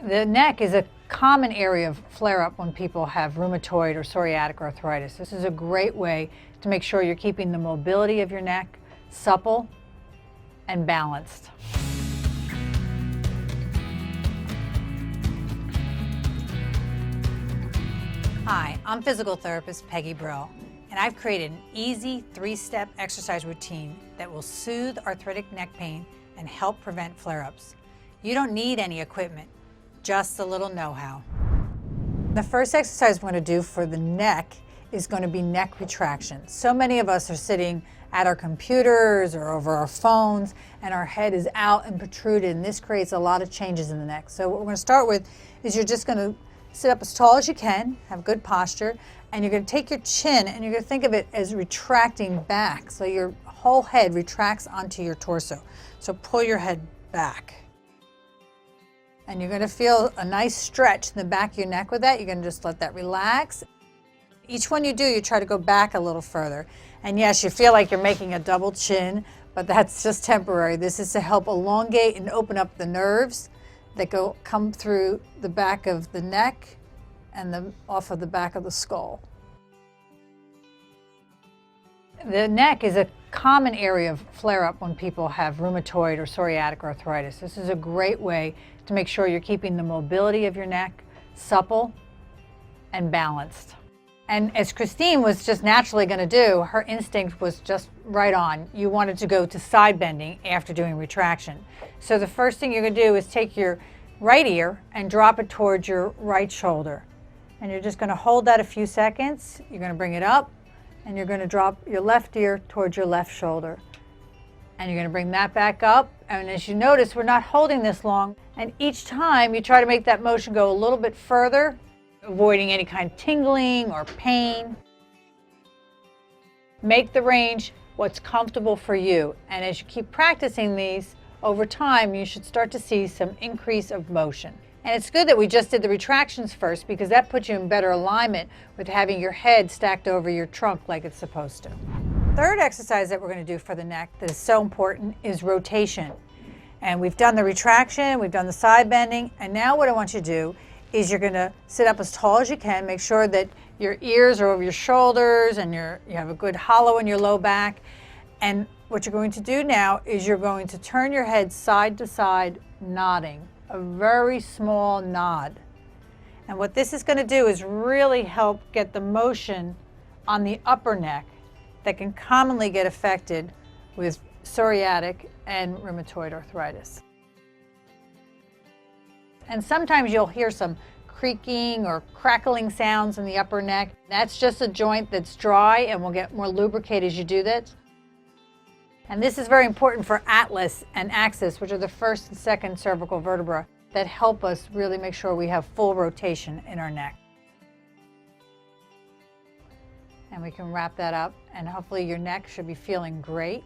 The neck is a common area of flare-up when people have rheumatoid or psoriatic arthritis. This is a great way to make sure you're keeping the mobility of your neck supple and balanced. Hi, I'm physical therapist Peggy Brill, and I've created an easy 3-step exercise routine that will soothe arthritic neck pain and help prevent flare-ups. You don't need any equipment, just a little know-how. The first exercise we're going to do for the neck is going to be neck retraction. So many of us are sitting at our computers or over our phones and our head is out and protruded, and this creates a lot of changes in the neck. So what we're going to start with is you're just going to sit up as tall as you can, have good posture, and you're going to take your chin and you're going to think of it as retracting back. So your whole head retracts onto your torso. So pull your head back. And you're going to feel a nice stretch in the back of your neck with that. You're going to just let that relax. Each one you do, you try to go back a little further. And yes, you feel like you're making a double chin, but that's just temporary. This is to help elongate and open up the nerves that come through the back of the neck and off of the back of the skull. The neck is a common area of flare-up when people have rheumatoid or psoriatic arthritis. This is a great way to make sure you're keeping the mobility of your neck supple and balanced. And as Christine was just naturally going to do, her instinct was just right on. You wanted to go to side bending after doing retraction. So the first thing you're going to do is take your right ear and drop it towards your right shoulder. And you're just going to hold that a few seconds. You're going to bring it up, and you're going to drop your left ear towards your left shoulder. And you're going to bring that back up. And as you notice, we're not holding this long. And each time you try to make that motion go a little bit further, avoiding any kind of tingling or pain. Make the range what's comfortable for you. And as you keep practicing these, over time, you should start to see some increase of motion. And it's good that we just did the retractions first, because that puts you in better alignment with having your head stacked over your trunk like it's supposed to. Third exercise that we're going to do for the neck that is so important is rotation. And we've done the retraction, we've done the side bending, and now what I want you to do is you're going to sit up as tall as you can. Make sure that your ears are over your shoulders and you have a good hollow in your low back. And what you're going to do now is you're going to turn your head side to side, nodding, a very small nod. And what this is going to do is really help get the motion on the upper neck that can commonly get affected with psoriatic and rheumatoid arthritis. And sometimes you'll hear some creaking or crackling sounds in the upper neck. That's just a joint that's dry and will get more lubricated as you do that. And this is very important for atlas and axis, which are the first and second cervical vertebra that help us really make sure we have full rotation in our neck. And we can wrap that up, and hopefully your neck should be feeling great.